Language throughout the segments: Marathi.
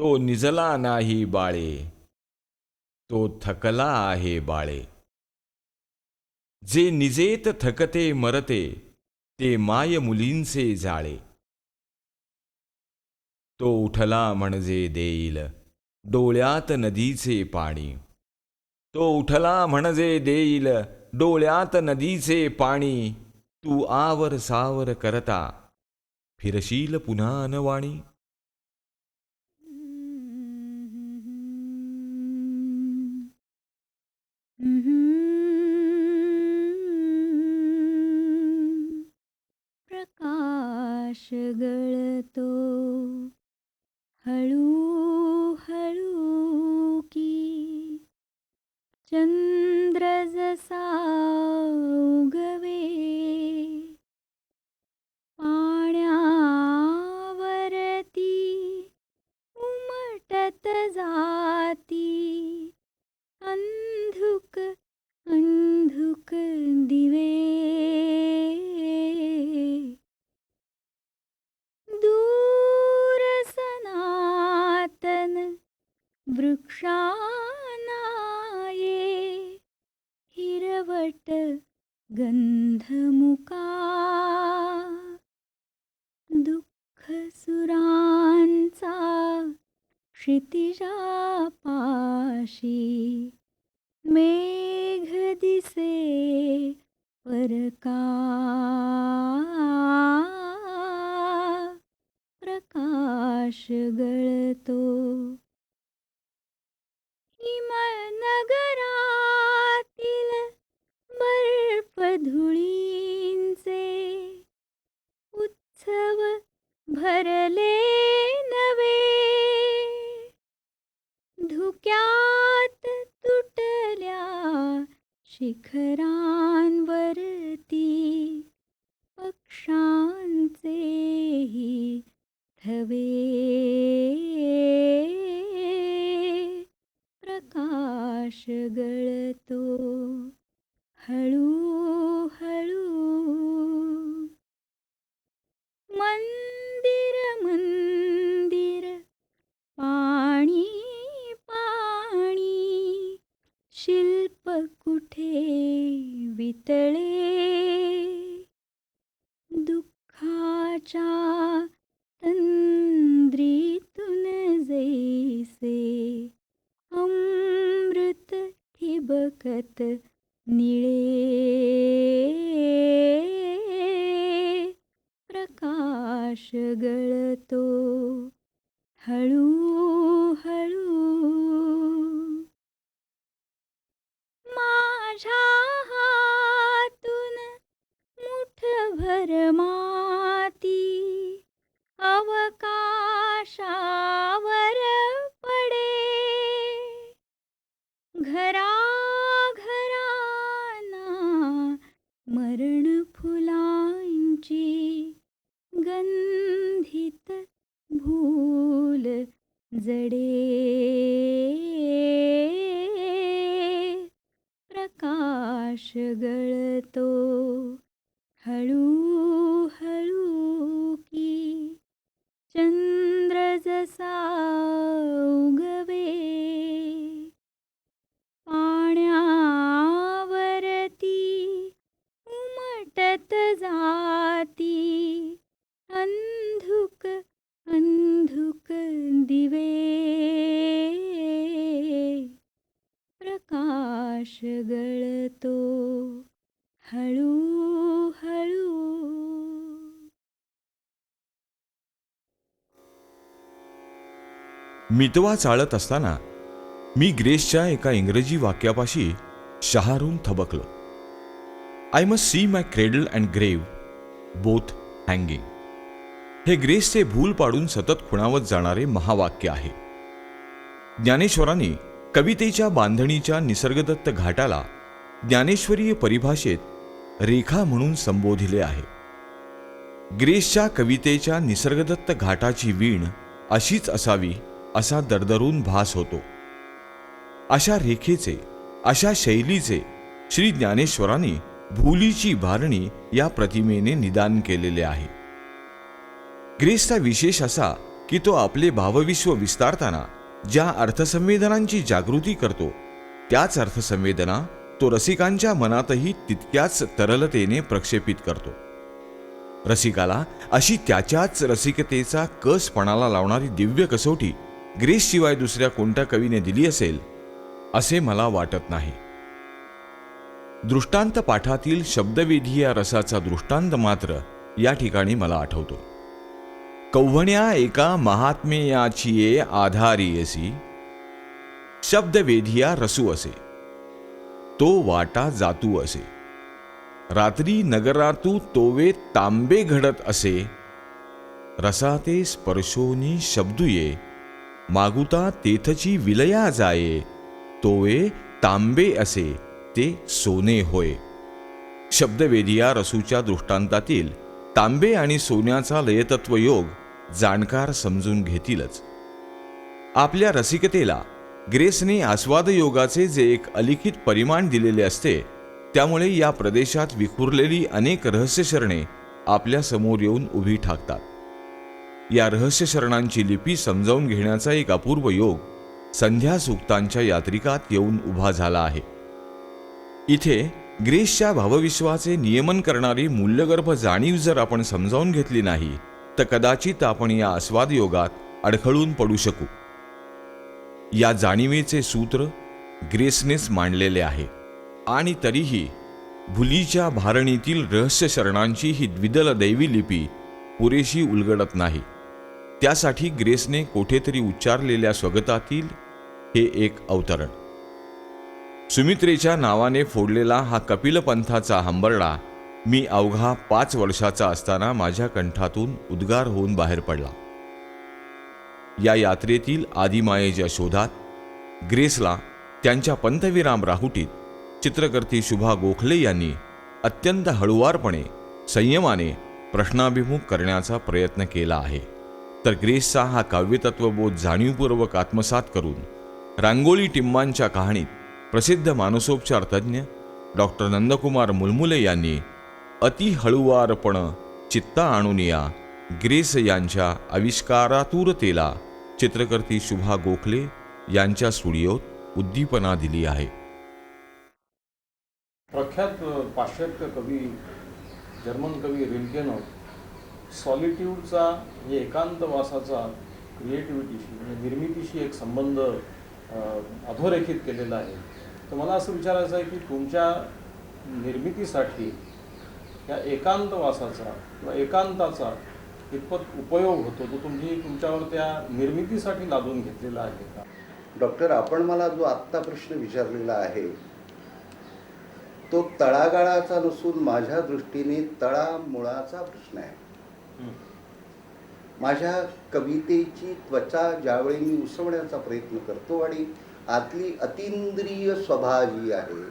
तो निजला नाही बाळे, तो थकला आहे बाळे. जे निजेत थकते मरते, ते माय मुलींचे जाळे. तो उठला म्हणजे देईल डोळ्यात नदीचे पाणी. तो उठला म्हणजे देईल डोळ्यात नदीचे पाणी. तू आवर सावर करता फिरशील पुन्हा अनवाणी. प्रकाश गळतो हळू हळू की, चंद्र जसा उगवे पाण्यावरती उमटत जाती. अंधुक अंधुक दिवे दूर सनातन वृक्षानाये, हिरवट गंधमुका दुःख सुरांचा क्षितिजापाशी. मेघ दिसे परका प्रकाश गळतो. हिमनगरातील बर्फ धुळींचे उत्सव भरले नवे. धुक्यात तुटल्या शिखरांवरती पक्ष्यांचेही थवे. प्रकाश गळतो हळू हळू. मंदिर मंदिर पाणी पाणी, शिल्प कुठे वितळे. दुःखाच्या तंद्रीतून जैसे अमृत ठिबकत निळे. प्रकाश गळतो हळू हळू. माझ्या हातून मुठभर माती अवकाशावर पडे. घराघरांना मरण फुलांची गंधित भूल जडे. प्रकाश गळतो हळू हळू की, चंद्र जसा उगवे पाण्यावरती उमटत जाती. अंधुक अंधुक दिवे प्रकाश गळतो हळू हळू. मितवा चालत असताना मी ग्रेसच्या एका इंग्रजी वाक्यापाशी शहारून थबकलो. I must see my cradle and grave both hanging. हे ग्रेसचे भूल पाडून सतत खुणावत जाणारे महावाक्य आहे. ज्ञानेश्वरांनी कवितेच्या बांधणीच्या निसर्गदत्त घाटाला ज्ञानेश्वरीय परिभाषेत रेखा म्हणून संबोधिले आहे. ग्रेसच्या कवितेच्या निसर्गदत्त घाटाची वीण अशीच असावी असा दरदरून भास होतो. अशा रेखेचे, अशा शैलीचे श्री ज्ञानेश्वरांनी भूलीची भारणी या प्रतिमेने निदान केलेले आहे. ग्रेसचा विशेष असा की तो आपले भावविश्व विस्तारताना ज्या अर्थसंवेदनांची जागृती करतो त्याच अर्थसंवेदना तो रसिकांच्या मनातही तितक्याच तरलतेने प्रक्षेपित करतो. रसिकाला अशी त्याच्याच रसिकतेचा कस पणाला लावणारी दिव्य कसोटी ग्रेसशिवाय दुसऱ्या कोणत्या कवीने दिली असेल असे मला वाटत नाही. दृष्टांत पाठातील शब्दवेधी या रसाचा दृष्टांत मात्र या ठिकाणी मला आठवतो. कव्हण्या एका महात्मेयाची आधारियसी शब्दवेधिया रसू असे, तो वाटा जातू असे. रात्री नगरातू तोवे तांबे घडत असे, रसाते स्पर्शोनी शब्दुये मागुता तेथची विलया जाये, तोवे तांबे असे ते सोने होय. शब्दवेधिया रसूच्या दृष्टांतातील तांबे आणि सोन्याचा लयतत्व योग जाणकार समजून घेतीलच. आपल्या रसिकतेला ग्रेसने आस्वाद योगाचे जे एक अलिखित परिमाण दिलेले असते, त्यामुळे या प्रदेशात विखुरलेली अनेक रहस्यशरणे आपल्या समोर येऊन उभी ठाकतात. या रहस्यशरणांची लिपी समजावून घेण्याचा एक अपूर्व योग संध्या सूक्तांच्या यात्रिकात येऊन उभा झाला आहे. इथे ग्रेसच्या भावविश्वाचे नियमन करणारी मूल्यगर्भ जाणीव जर आपण समजावून घेतली नाही तर कदाचित आपण या आस्वाद योगात अडखळून पडू शकू. या जाणीवेचे सूत्र ग्रेसनेच मांडलेले आहे आणि तरीही भुलीच्या भारणीतील रहस्य शरणांची ही द्विदल दैवी लिपी पुरेशी उलगडत नाही. त्यासाठी ग्रेसने कोठेतरी उच्चारलेल्या स्वगतातील हे एक अवतरण. सुमित्रेच्या नावाने फोडलेला हा कपिलपंथाचा हंबरडा मी अवघा 5 वर्षाचा असताना माझ्या कंठातून उद्गार होऊन बाहेर पडला. या यात्रेतील आदिमायेच्या शोधात ग्रेसला त्यांच्या पंथविराम राहुटीत चित्रकर्ती शुभा गोखले यांनी अत्यंत हळुवारपणे संयमाने प्रश्नाभिमुख करण्याचा प्रयत्न केला आहे. तर ग्रेसचा हा काव्यतत्वबोध जाणीवपूर्वक आत्मसात करून रांगोळी टिम्मांच्या कहाणीत प्रसिद्ध मानसोपचार तज्ज्ञ डॉक्टर नंदकुमार मुलमुले यांनी अति हळुवारपण चित्ता आणून या ग्रेस यांच्या आविष्कारातूरतेला चित्रकर्ती शुभा गोखले यांच्या स्टुडिओत उद्दीपना दिली आहे. प्रख्यात पाश्चात्य कवी जर्मन कवी रिल्केनं सॉलिट्यूडचा म्हणजे एकांतवासाचा क्रिएटिव्हिटीशी म्हणजे निर्मितीशी एक संबंध अधोरेखित केलेला आहे. तर मला असं विचारायचं आहे की तुमच्या निर्मितीसाठी या एकांतवासाचा किंवा एकांताचा कितपत उपयोग होतो तो तुम्ही तुमच्यावर त्या निर्मितीसाठी लादून घेतलेला आहे का? डॉक्टर, आपण मला जो आत्ता प्रश्न विचारलेला आहे तो तळागाळाचा नसून माझ्या दृष्टीने तळामुळाचा प्रश्न आहे. माझ्या कवितेची त्वचा ज्यावेळी मी उसवण्याचा प्रयत्न करतो आणि आतली अतींद्रिय स्वभा जी आहे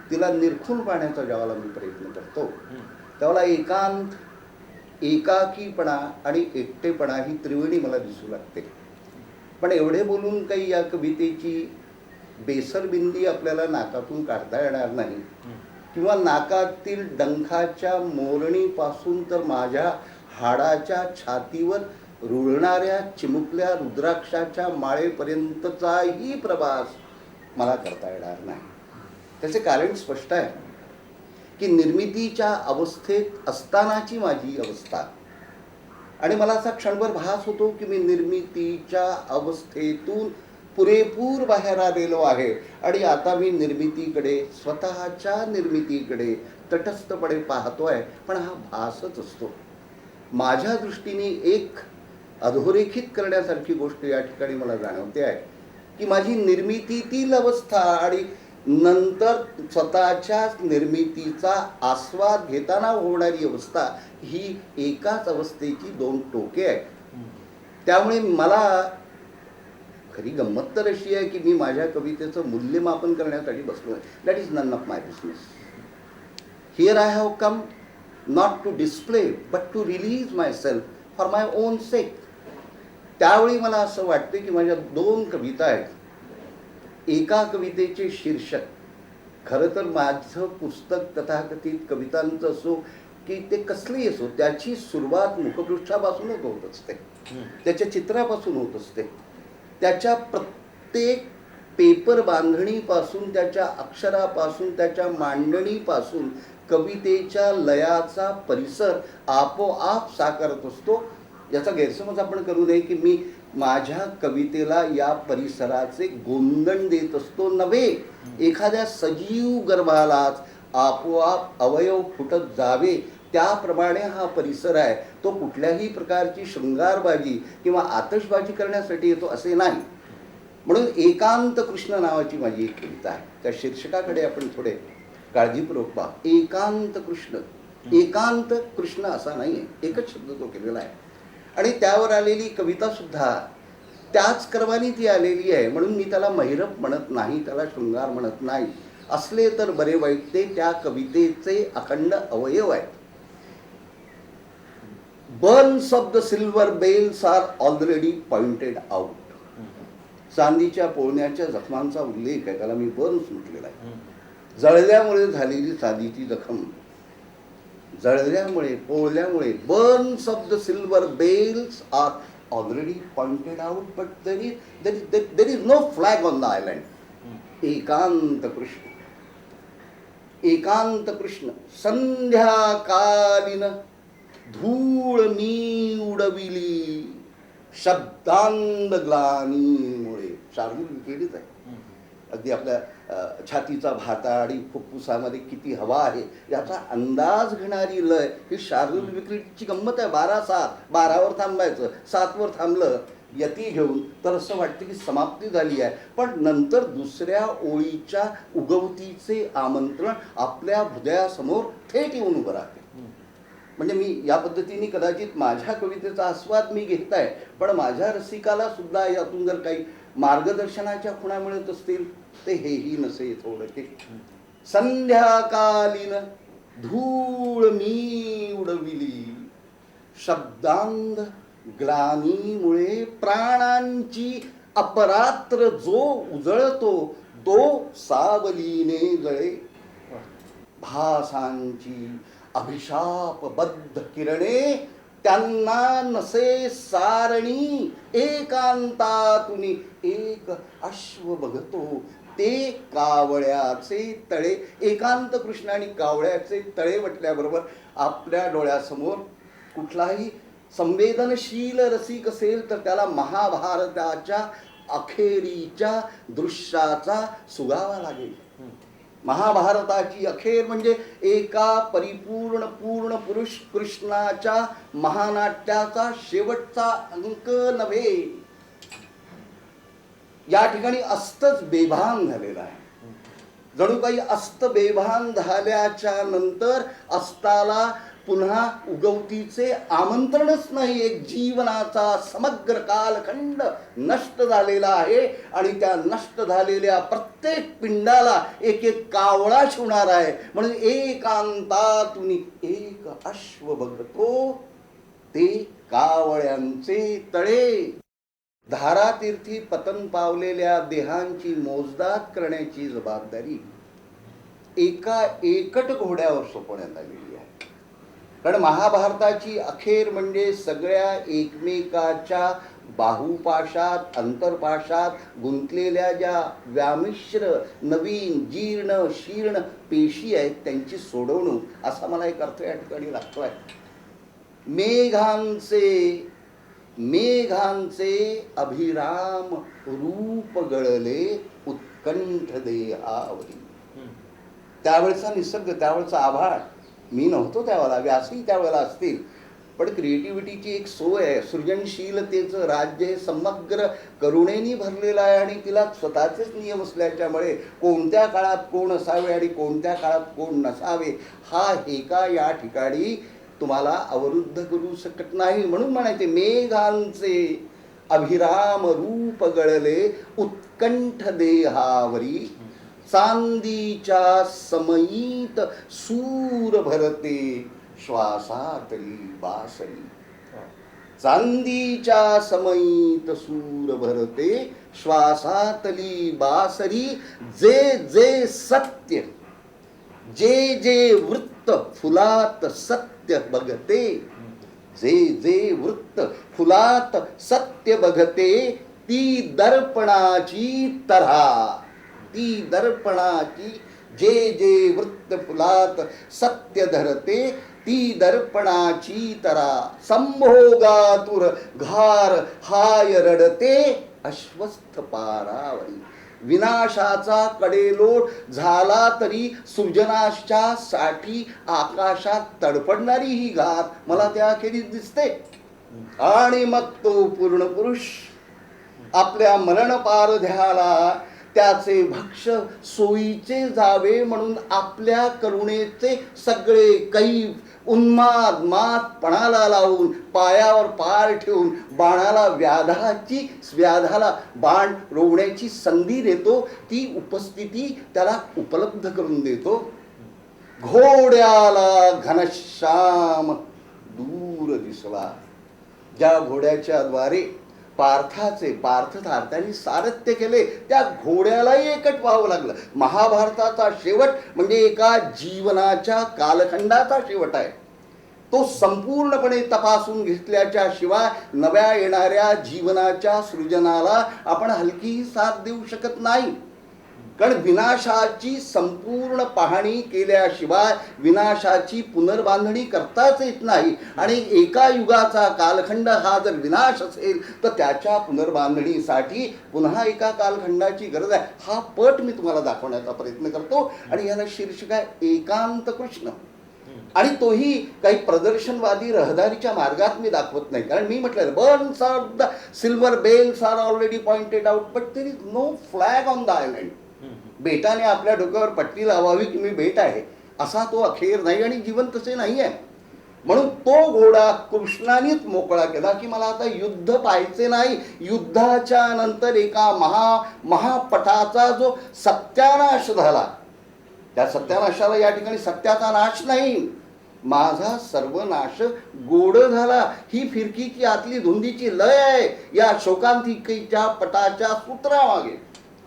तिला निरखून पाहण्याचा ज्यावेळेला मी प्रयत्न करतो त्यावेळेला एकांत, एकाकीपणा आणि एकटेपणा ही त्रिवेणी मला दिसू लागते. पण एवढे बोलून काही या कवितेची बेसरबिंदी आपल्याला नाकातून काढता येणार नाही किंवा नाकातील डंखाच्या मोरणीपासून तर माझ्या हाडाच्या छातीवर रुळणाऱ्या चिमुकल्या रुद्राक्षाच्या माळेपर्यंतचाही प्रवास मला करता येणार नाही. त्याचे कारण स्पष्ट आहे की निर्मितीच्या अवस्थेत असतानाची माझी अवस्था आणि मला असा क्षणभर भास होतो की मी निर्मितीच्या अवस्थेतून पुरेपूर बाहेर आलेलो आहे आणि आता मी निर्मितीकडे, स्वतःच्या निर्मितीकडे तटस्थपणे पाहतोय. पण हा भासच असतो. माझ्या दृष्टीने एक अधोरेखित करण्यासारखी गोष्ट या ठिकाणी मला जाणवते आहे की माझी निर्मितीतील अवस्था आणि नंतर स्वतःच्या निर्मितीचा आस्वाद घेताना होणारी अवस्था ही एकाच अवस्थेची 2 टोके आहेत. त्यामुळे मला खरी गंमत तर अशी आहे की मी माझ्या कवितेचं मूल्यमापन करण्यासाठी बसलो आहे. That is none of my business. Here I have come not to display but to release my self for my own sake. त्यावेळी मला असं वाटते की माझ्या 2 कविता आहेत. एका कवितेचे शीर्षक, खरं तर माझं पुस्तक तथाकथित कवितांचं असो की ते कसलेही असो त्याची सुरुवात मुखपृष्ठापासूनच होत असते, त्याच्या चित्रापासून होत असते. त्याच्या प्रत्येक पेपर बांधणीपासून, त्याच्या अक्षरापासून, त्याच्या मांडणीपासून कवितेच्या लयाचा परिसर आपोआप साकारत असतो. याचा गैरसमज आपण करू नये की मी माझ्या कवितेला या परिसराचे गोंदण देत असतो. नव्हे, एखाद्या सजीव गर्भालाच आपोआप अवयव फुटत जावे त्याप्रमाणे हा परिसर आहे. तो कुठल्याही प्रकारची शृंगारबाजी किंवा आतषबाजी करण्यासाठी येतो असे नाही. म्हणून एकांत कृष्ण नावाची माझी एक कविता आहे. त्या शीर्षकाकडे आपण थोडे काळजीपूर्वक पहा. एकांत कृष्ण. एकांत कृष्ण असा नाही आहे, एकच शब्द तो केलेला आहे. आणि त्यावर आलेली कविता सुद्धा त्याच क्रमाने ती आलेली आहे. म्हणून मी त्याला महिरप म्हणत नाही, त्याला शृंगार म्हणत नाही. असले तर बरे वाईट ते त्या कवितेचे अखंड अवयव आहेत. Burns of the silver bells are already pointed out. चांदीच्या पोळण्याच्या जखमांचा उल्लेख आहे, त्याला मी बर्न्स म्हटलेला आहे. जळल्यामुळे झालेली चांदीची जखम, जळल्यामुळे, पोळल्यामुळे. Burns of the silver bells are already pointed out but there is no flag on the island. एकांत कृष्ण. एकांत कृष्ण. संध्याकालीन धूळ मी उडविली शब्दांध ग्लानीमुळे. शार्दूल विकेलीच आहे. अगदी आपल्या छातीचा भाता आणि फुफ्फुसामध्ये किती हवा आहे याचा अंदाज घेणारी लय ही शार्दूल विक्रीची गंमत आहे. 12-7, 12वर थांबायचं, 7वर थांबलं यती घेऊन तर असं वाटतं की समाप्ती झाली आहे. पण नंतर दुसऱ्या ओळीच्या उगवतीचे आमंत्रण आपल्या हृदयासमोर थेट येऊन उभं राहते. म्हणजे मी या पद्धतीने कदाचित माझ्या कवितेचा आस्वाद मी घेत आहे, पण माझ्या रसिकाला सुद्धा यातून जर काही मार्गदर्शनाच्या खुणा मिळत असतील ते हेही नसे थोडं ते. संध्याकालीन धूळ मी उडविली शब्दांध ग्लानीमुळे. प्राणांची अपरात्र जो उजळतो तो सावलीने जळे. भासांची अभिशापबद्ध किरणे त्यांना नसे सारणी. एकांतातून एक अश्व बघतो ते कावळ्याचे तळे. एकांत कृष्ण आणि कावळ्याचे तळे म्हटल्याबरोबर आपल्या डोळ्यासमोर कुठलाही संवेदनशील रसिक असेल तर त्याला महाभारताच्या अखेरीच्या दृश्याचा सुगावा लागेल. महाभारताची अखेर म्हणजे एका परिपूर्ण पूर्ण पुरुष कृष्णाच्या महानाट्याचा शेवटचा अंक नव्हे. या ठिकाणी अस्तच बेभान झालेला आहे. जणू काही अस्त बेभान झाल्याच्या नंतर अस्ताला पुन्हा उगवतीचे आमंत्रणच नाही. एक जीवनाचा समग्र कालखंड नष्ट झालेला आहे आणि त्या नष्ट झालेल्या प्रत्येक पिंडाला एक एक कावळा शिवणार आहे. म्हणून एकांतातून एक अश्व बघतो ते कावळ्यांचे तळे. धारातीर्थी पतन पावलेल्या देहांची मोजदाद करण्याची जबाबदारी एका एकट घोड्यावर सोपवण्यात आलेली आहे. कारण महाभारताची अखेर म्हणजे सगळ्या एकमेकाच्या बाहुपाशात अंतरपाशात गुंतलेल्या ज्या व्यामिश्र नवीन जीर्ण शीर्ण पेशी आहेत त्यांची सोडवणूक असा मला एक अर्थ या ठिकाणी लागतोय. मेघांचे अभिराम रूप गळले उत्कंठ देहावरी. त्यावेळचा निसर्ग, त्यावेळचा आभाळ. मी नव्हतो त्यावेळेला, व्यासही त्यावेळेला असतील, पण क्रिएटिव्हिटीची एक सोय आहे. सृजनशीलतेचं राज्य हे समग्र करुणेने भरलेलं आहे आणि तिला स्वतःचेच नियम असल्याच्यामुळे कोणत्या काळात कोण असावे आणि कोणत्या काळात कोण नसावे हा हेका या ठिकाणी तुम्हाला अवरुद्ध करू शकत नाही. म्हणून म्हणायचे मेघांचे अभिराम रूप गळले उत्कंठ देहावरी. चांदीच्या समयीत सूर भरते श्वासातली बासरी. चांदीच्या समयीत सूर भरते श्वासातली बासरी. जे जे सत्य जे जे वृत्त फुलात सत्य बघते, जे जे वृत्त फुलात सत्य बघते, ती दर्पणाची तऱ्हा, ती दर्पणाची, जे जे वृत्त फुलात सत्य धरते, ती दर्पणाची तरा. संभोगातुर घार हाय रडते, अश्वस्थ पारावरी. विनाशाचा कडेलोट झाला तरी सृजनाच्या साठी आकाशात तडपडणारी ही घार मला त्या अखेरीस दिसते. आणि मग तो पूर्ण पुरुष आपल्या मरण पारध्याला त्याचे भक्ष सोयीचे जावे म्हणून आपल्या करुणेचे सगळे कैफ उन्माद मात पणाला लावून पायावर पाय ठेवून बाणाला व्याधाला बाण रोवण्याची संधी देतो. ती उपस्थिती त्याला उपलब्ध करून देतो. घोड्याला घनश्याम दूर दिसला. ज्या घोड्याच्या द्वारे पार्थार्थाने सारथ्य केले, त्या घोड्यालाही एकट व्हावं लागलं. महाभारताचा शेवट म्हणजे एका जीवनाच्या कालखंडाचा शेवट आहे. तो संपूर्णपणे तपासून घेतल्याच्या शिवाय नव्या येणाऱ्या जीवनाच्या सृजनाला आपण हलकी साथ देऊ शकत नाही. कारण विनाशाची संपूर्ण पाहणी केल्याशिवाय विनाशाची पुनर्बांधणी करताच येत नाही. आणि एका युगाचा कालखंड हा जर विनाश असेल तर त्याच्या पुनर्बांधणीसाठी पुन्हा एका कालखंडाची गरज आहे. हा पट मी तुम्हाला दाखवण्याचा प्रयत्न करतो. आणि याला शीर्षक आहे एकांत कृष्ण. आणि तोही काही प्रदर्शनवादी रहदारीच्या मार्गात मी दाखवत नाही. कारण मी म्हटलं burns are the silver bells are already pointed out but there is no flag on the island. बेटाने आपल्या डोक्यावर पट्टी लावावी की मी बेट आहे असा तो अखेर नाही. आणि जीवन तसे नाही आहे. म्हणून तो घोडा कृष्णानेच मोकळा केला की मला आता युद्ध पाहायचे नाही. युद्धाच्या नंतर एका महापटाचा जो सत्यानाश झाला, त्या सत्यानाशाला या ठिकाणी सत्याचा नाश नाही, माझा सर्वनाश गोड झाला. ही फिरकीची आतली धुंदीची लय आहे या शोकांतिकेच्या पटाच्या सूत्रामागे.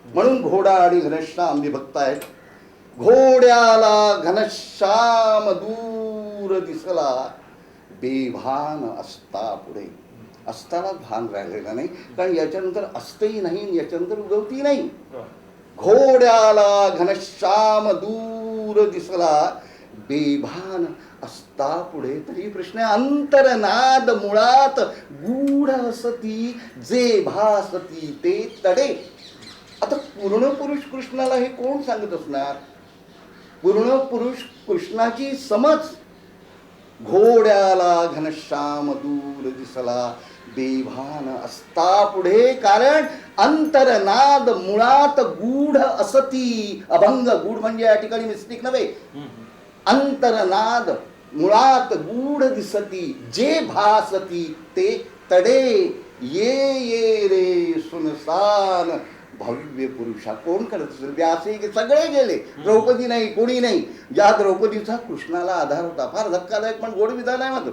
म्हणून घोडा आणि घनश्याम विभक्त आहेत. घोड्याला घनश्याम दूर दिसला, बेभान असता पुढे. असताना भान राहिलेला नाही, कारण याच्यानंतर असतही नाही, याच्यानंतर उगवती नाही. घोड्याला घनश्याम दूर दिसला, बेभान असता पुढे. तरी प्रश्न आहे, अंतरनाद मुळात गूढ असती, जे भासती ते तडे. आता पूर्ण पुरुष कृष्णाला हे कोण सांगत असणार? पूर्ण पुरुष कृष्णाची समज. घोड्याला घनश्याम दूर दिसला, बेभान असता पुढे. कारण अंतरनाद मुळात गूढ असती. अभंग, गूढ म्हणजे या ठिकाणी मिस्टिक नव्हे. अंतरनाद मुळात गूढ दिसती, जे भासती ते तडे. ये रे सुनसान भव्य पुरुषा. कोण करत असेल? व्यासे सगळे गेले, द्रौपदी नाही, कोणी नाही. ज्या द्रौपदीचा कृष्णाला आधार होता. फार धक्कादायक पण गोड विधान आहे मात्र.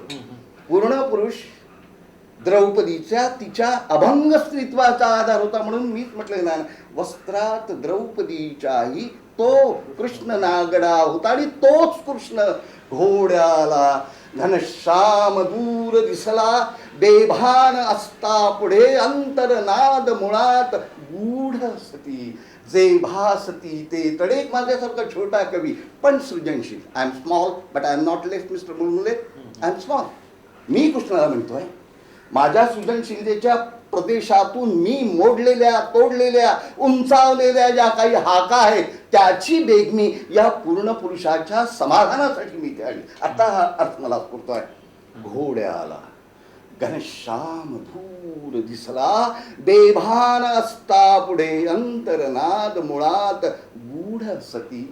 पूर्ण पुरुष द्रौपदीच्या तिच्या अभंग स्त्रीत्वाचा आधार होता. म्हणून मीच म्हटलं ना, वस्त्रात द्रौपदीच्याही तो कृष्ण नागडा होता. आणि तोच कृष्ण घोड्याला घनश्याम दूर दिसला, बेभान असता पुढे. अंतरनाद मुळात गूढ असती, जे भासती ते तडे. माझ्यासारखा छोटा कवी पण सृजनशील. I am small but I am not less mister Mulmule. I am small. मी कृष्णाला म्हणतोय, माझ्या सृजनशीलतेच्या प्रदेशातून मी मोडलेल्या, तोडलेल्या, उंचावलेल्या ज्या काही हाका आहेत त्याची बेगमी या पूर्ण पुरुषाच्या समाधानासाठी मी ते आली. आता हा अर्थ मला स्फुरतोय. घोड्याला घनश्याम दूर दिसला, बेभान असता पुढे. अंतरनाद मुळात गूढ असती,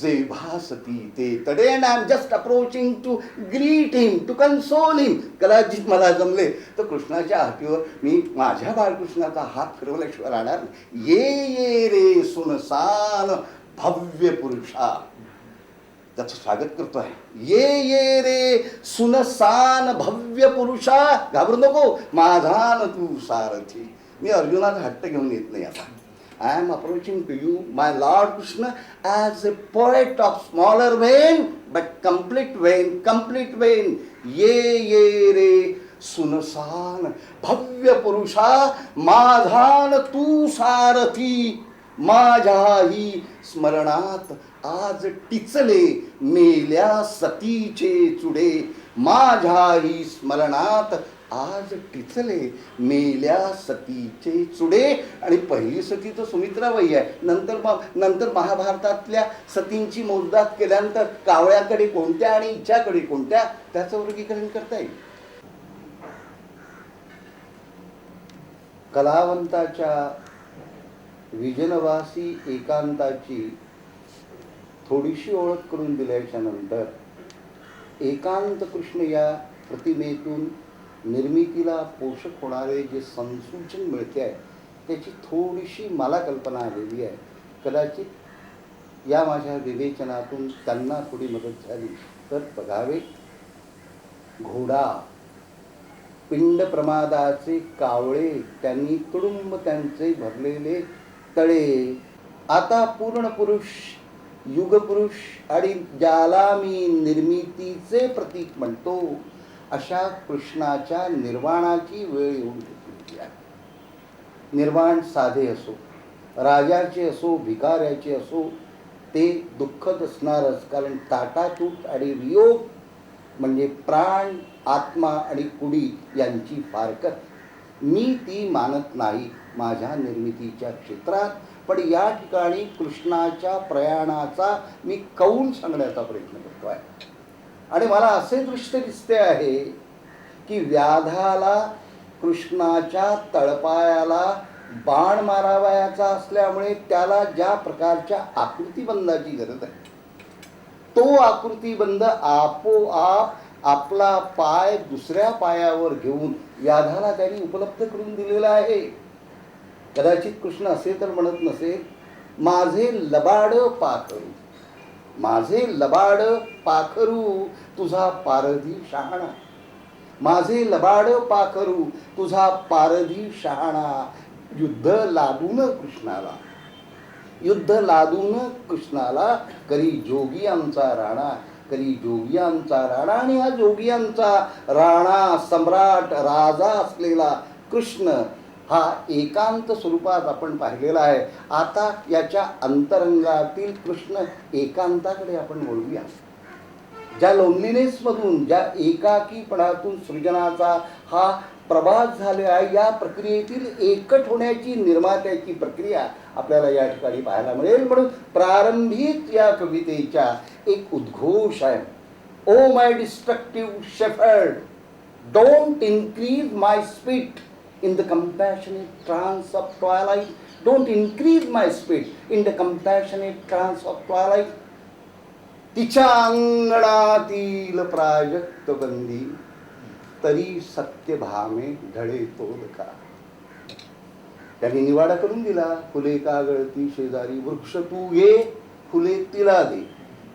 जे भासती ते तडे. And I am just approaching to greet him, to console him. कदाचित मला जमले तर कृष्णाच्या हातीवर मी माझ्या बाळकृष्णाचा हात फिरवल्याशिवाय राहणार नाही. ये रे सुनसान भव्य पुरुषा. त्याचं स्वागत करतोय. ये रे सुनसान भव्य पुरुषा. घाबरू नको, माझा न तू सारथी. मी अर्जुनाचा हट्ट घेऊन येत नाही आता. I am approaching to you, my Lord Krishna, as a poet of smaller vein, but complete vein. ये रे सुनसान भव्य पुरुषा, माझान तू सारथी, माझ्याही स्मरणात आज टिचले मेल्या सतीचे चुडे, माझ्याही स्मरणात आज टिचले मेल्या सतीचे चुडे. आणि पहिली सती तर सुमित्राबाई आहे. नंतर महाभारतातल्या सतींची मोजदाद केल्यानंतर कावळ्याकडे कोणत्या आणि हिच्याकडे कोणत्या, त्याचं वर्गीकरण करता येईल. कलावंताच्या विजनवासी एकांताची थोडीशी ओळख करून दिल्याच्या नंतर एकांत कृष्ण या प्रतिमेतून निर्मितीला पोषक होणारे जे संसूचन मिळते आहे त्याची थोडीशी मला कल्पना आलेली आहे. कदाचित या माझ्या विवेचनातून त्यांना थोडी मदत झाली तर बघावे. घोडा, पिंड प्रमादाचे कावळे, त्यांनी तुडुंब त्यांचे भरलेले तळे, आता पूर्ण पुरुष, युगपुरुष आणि ज्याला मी निर्मितीचे प्रतीक म्हणतो अशा कृष्णाच्या निर्वाणाची वेळ येऊन ठेवली आहे. निर्वाण साधे असो, राजाचे असो, भिकाऱ्याचे असो, ते दुःखद असणारच. कारण ताटातूट आणि वियोग म्हणजे प्राण, आत्मा आणि कुडी यांची फारकत. मी ती मानत नाही माझ्या निर्मितीच्या क्षेत्रात, पण या ठिकाणी कृष्णाच्या प्रयाणाचा मी कौल सांगण्याचा प्रयत्न करतो आहे. आणि मला असे दृश्य दिसते आहे की व्याधाला कृष्णाच्या तळपायाला बाण मारावयाचा असल्यामुळे त्याला ज्या प्रकारच्या आकृतिबंधाची गरज आहे तो आकृतिबंध आपोआप आपला पाय दुसऱ्या पायावर घेऊन व्याधाला त्यांनी उपलब्ध करून दिलेला आहे. कदाचित कृष्ण असे तर म्हणत नसेल, माझे लबाड पाखरू, माझे लबाड पाखरू तुझा पारधी शहाणा, माझे लबाड पाखरू तुझा पारधी शहाणा. युद्ध लादून कृष्णाला करी जोगी आमचा राणा, करी जोगी आमचा राणा. आणि हा जोगियांचा राणा, सम्राट, राजा असलेला कृष्ण हा एकांत स्वरूपात आपण पाहिलेला आहे. आता याच्या अंतरंगातील कृष्ण एकांताकडे आपण वळूया. ज्या लोनलीनेसमधून, ज्या एकाकीपणातून सृजनाचा हा प्रवास झाला आहे, या प्रक्रियेतील एकट होण्याची, निर्मात्याची प्रक्रिया आपल्याला या ठिकाणी पाहायला मिळेल. म्हणून प्रारंभीच या कवितेच्या एक उद्घोष आहे. Oh my destructive shepherd, don't increase my speed in the compassionate trance of twilight. Don't increase my speed in the compassionate trance of twilight. तिच्या अंगणातील प्राजक्त बंदी, तरी सत्य भामे ढळे तोलका. त्यांनी निवाडा करून दिला. फुले का गळती शेजारी, वृक्ष तू घे, फुले तिला दे.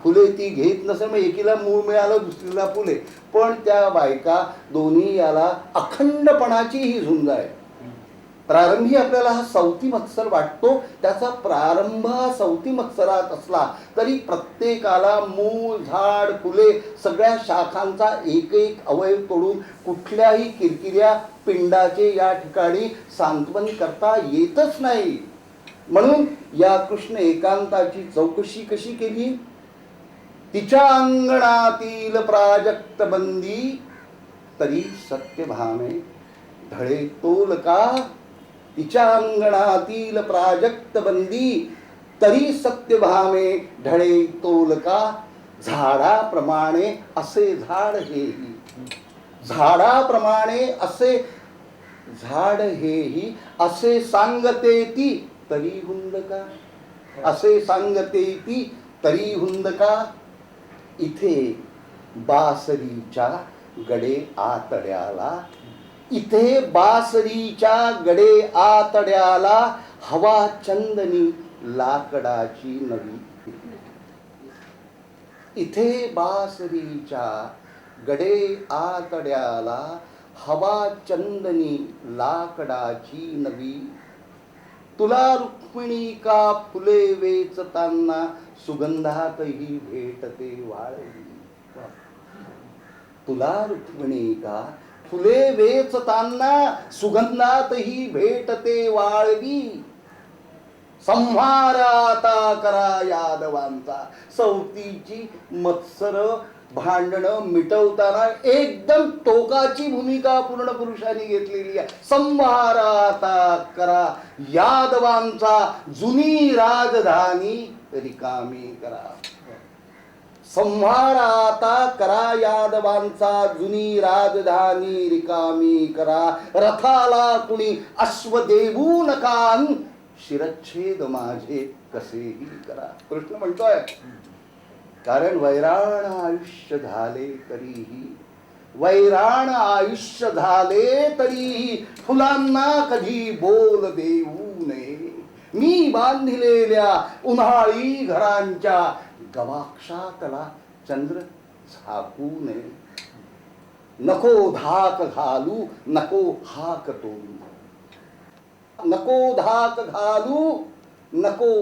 फुले ती घेत नसेल, मग एकीला मूळ मिळालं, दुसरीला फुले. पण त्या बायका दोन्ही याला अखंडपणाची ही झुंज आहे. प्रारंभी आपल्याला हा सवती मत्सर वाटतो. त्याचा प्रारंभ हा सवती मत्सरात असला तरी प्रत्येकाला मूळ, झाड, फुले, सगळ्या शाखांचा एक एक अवयव तोडून कुठल्याही किरकिऱ्या पिंडाचे या ठिकाणी सांत्वन करता येतच नाही. म्हणून या कृष्ण एकांताची चौकशी कशी केली? तिच्या अंगणातील प्राजक्त बंदी, तरी सत्य भामे ढळे तोलका. तिच्या अंगणातील प्राजक्त बंदी, तरी सत्य भामे ढळे तोलका. झाडाप्रमाणे असे झाड हेही, झाडाप्रमाणे असे झाड हेही, असे सांगते ती तरी हुंदका, असे सांगते ती तरी हुंदका. इथे बासरीच्या गडे आतड्याला, इथे बासरीच्या गडे आतड्याला, हवा चंदनी लाकडाची नवी. इथे बासरीच्या गडे आतड्याला, हवा चंदनी लाकडाची नवी. तुला रुक्मिणी का फुले वेचताना सुगंधातही भेटते वाळवी. तुला रुक्मिणी का फुले वेचताना सुगंधातही भेटते वाळवी. संहार आता करा यादवांचा. सवतीची मत्सर भांडणं मिटवताना एकदम टोकाची भूमिका पूर्ण पुरुषांनी घेतलेली आहे. संहार आता करा यादवांचा, जुनी राजधानी रिकामी करा. संहार आता करा यादवांचा, जुनी राजधानी रिकामी करा. रथाला कुणी अश्व देऊ नका, शिरच्छेद माझे कसेही करा. कृष्ण म्हणतोय, कारण वैराण आयुष्य झाले तरीही, वैराण आयुष्य झाले तरीही फुलांना कधी बोल देऊ नये. मी बांधिलेल्या उन्हाळी घरांच्या गवाक्षातला चंद्र झाकू नये. नको धाक घालू, नको हाक तोडू. नको धाक घालू, नको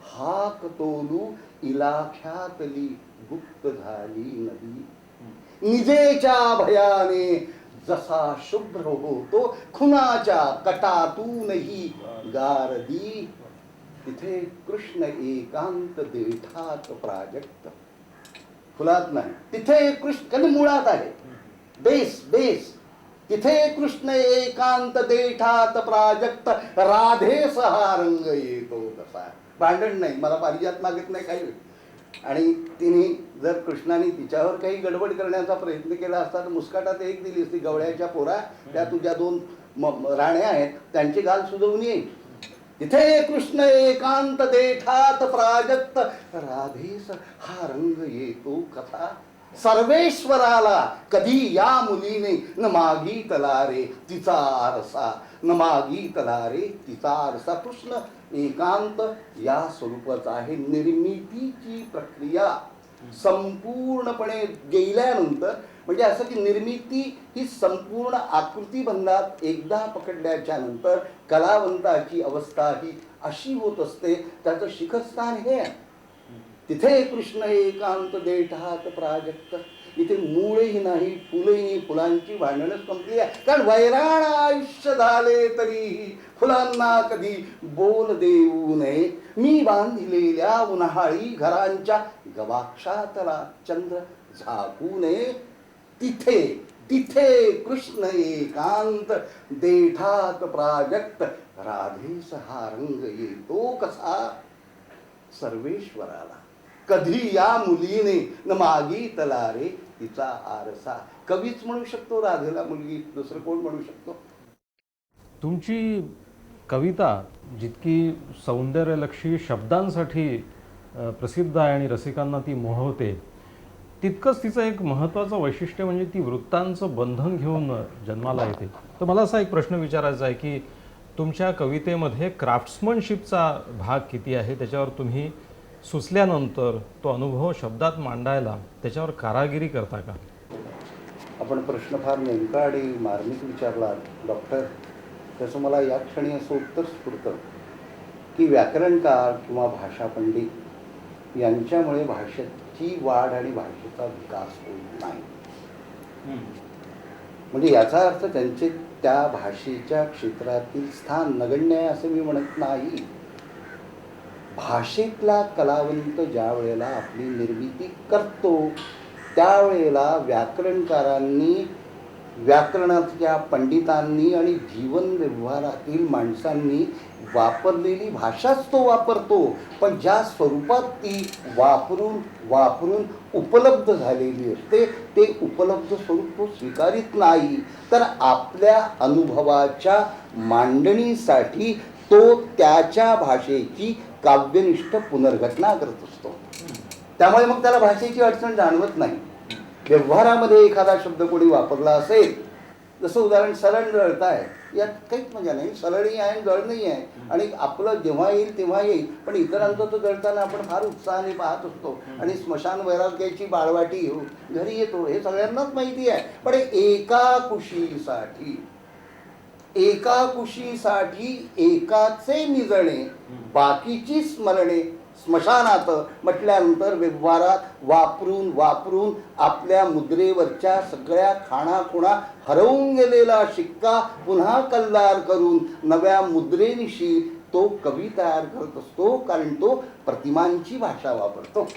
हाक तोलू. इलाख्यातली गुप्त झाली नदी. निजेच्या भयाने जसा शुभ्र होतो, खुनाच्या कटातूनही गारदी. तिथे कृष्ण एकांत देठात प्राजक्त. फुलात नाही, तिथे कृष्ण कधी मुळात आहे. Base base. तिथे कृष्ण एकांत देठात प्राजक्त. राधेस हा रंग येतो तसा. भांडण नाही, मला पारिजात मागत नाही काही. आणि तिने जर कृष्णाने तिच्यावर काही गडबड करण्याचा प्रयत्न केला असता तर मुस्काटात एक दिली असती. गवळ्याच्या पोरा त्या तुझ्या दोन राण्या आहेत, त्यांची गाल सुजवून येईल. तिथे कृष्ण एकांत देठात प्राजक्त. राधेस हा रंग येतो कथा. सर्वेश्वराला कधी या मुलीने न मागितला रे तिचा आरसा. न मागितला रे तिचा आरसा. कृष्ण एकांत या स्वरूपाचा आहे. निर्मितीची प्रक्रिया संपूर्णपणे गेल्यानंतर, म्हणजे असं की निर्मिती ही संपूर्ण आकृतीबंधात एकदा पकडल्याच्या नंतर कलावंताची अवस्था ही अशी होत असते. त्याचं शिखरस्थान हे आहे. तिथे कृष्ण एकांत देठात प्राजक्त. इथे मूळही नाही, फुलही, फुलांची भांडणच संपली आहे. कारण वैराण आयुष्य झाले तरीही फुलांना कधी बोल देऊ नये. मी बांधिलेल्या उन्हाळी घरांच्या गवाक्षातला चंद्र झाकू नये. तिथे तिथे कृष्ण एकांत देठात प्राजक्त. राधेस हा रंग येतो कसा. सर्वेश्वराला कधी या मुलीने न मागितला रे तिचा आरसा. कवीच म्हणू शकतो राधेला मुलगी, दुसरं कोण म्हणू शकतो. तुमची कविता जितकी सौंदर्यलक्षी शब्दांसाठी प्रसिद्ध आहे आणि रसिकांना ती मोहवते, तितकंच तिचं एक महत्त्वाचं वैशिष्ट्य म्हणजे ती वृत्तांचं बंधन घेऊन जन्माला येते. तर मला असा एक प्रश्न विचारायचा आहे की तुमच्या कवितेमध्ये क्राफ्ट्समनशिपचा भाग किती आहे. त्याच्यावर तुम्ही सुचल्यानंतर तो अनुभव शब्दात मांडायला त्याच्यावर कारागिरी करता का. आपण प्रश्न फार नेमका आणि मार्मिक विचारला डॉक्टर. त्याचं मला या क्षणी असं उत्तर स्फुरतं की व्याकरणकार किंवा भाषा पंडित यांच्यामुळे भाषेची वाढ आणि भाषेचा विकास होत नाही. म्हणजे याचा अर्थ त्यांचे त्या भाषेच्या क्षेत्रातील स्थान नगण्य आहे असं मी म्हणत नाही. भाषेतला कलावंत ज्या वेळेला आपली निर्मिती करतो त्यावेळेला व्याकरणकारांनी, व्याकरणाच्या पंडितांनी आणि जीवन व्यवहारातील माणसांनी वापरलेली भाषाच तो वापरतो. पण ज्या स्वरूपात ती वापरून उपलब्ध झालेली असते ते उपलब्ध स्वरूप तो स्वीकारित नाही. तर आपल्या अनुभवाच्या मांडणीसाठी तो त्याच्या भाषेची काव्यनिष्ठ पुनर्घटना करत असतो. त्यामुळे मग त्याला भाषेची अडचण जाणवत नाही. व्यवहारामध्ये एखादा शब्द कोणी वापरला असेल, जसं उदाहरण सरण जळताय, यात काहीच मजा नाही. सळणी आहे, जळ नाही आहे. आणि आपलं जेव्हा येईल तेव्हा येईल. पण इतरांचं तो जळताना आपण फार उत्साहाने पाहत असतो आणि स्मशान वैराग्याची बाळवाटी घेऊन घरी येतो. हे सगळ्यांनाच माहिती आहे. पण एका कुशीसाठी एका कुशीसाठी एकाचे निजणे बाकीची स्मरणे स्मशानात म्हटल्यानंतर व्यवहारात वापरून वापरून आपल्या मुद्रेवरच्या सगळ्या खाणाखुणा हरवून गेलेला शिक्का पुन्हा कल्लार करून नव्या मुद्रेनिशी तो कवी तयार करत असतो, कारण तो प्रतिमांची भाषा वापरतो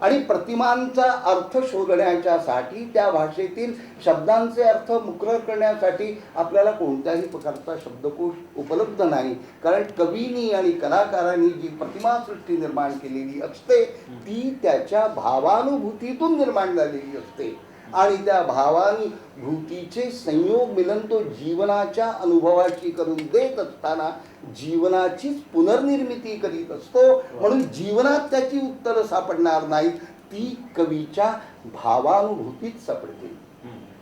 आणि प्रतिमांचा अर्थ शोधण्याच्यासाठी त्या भाषेतील शब्दांचे अर्थ मुक्रर करण्यासाठी आपल्याला कोणत्याही प्रकारचा शब्दकोश उपलब्ध नाही, कारण कवींनी आणि कलाकारांनी जी प्रतिमासृष्टी निर्माण केलेली असते ती त्याच्या भावानुभूतीतून निर्माण झालेली असते आणि त्या भावानुभूतीचे संयोग मिलन तो जीवनाच्या अनुभवाची करून देत असताना जीवनाचीच पुनर्निर्मिती करीत असतो, म्हणून जीवनात त्याची उत्तरं सापडणार नाहीत, ती कवीच्या भावानुभूतीत सापडतील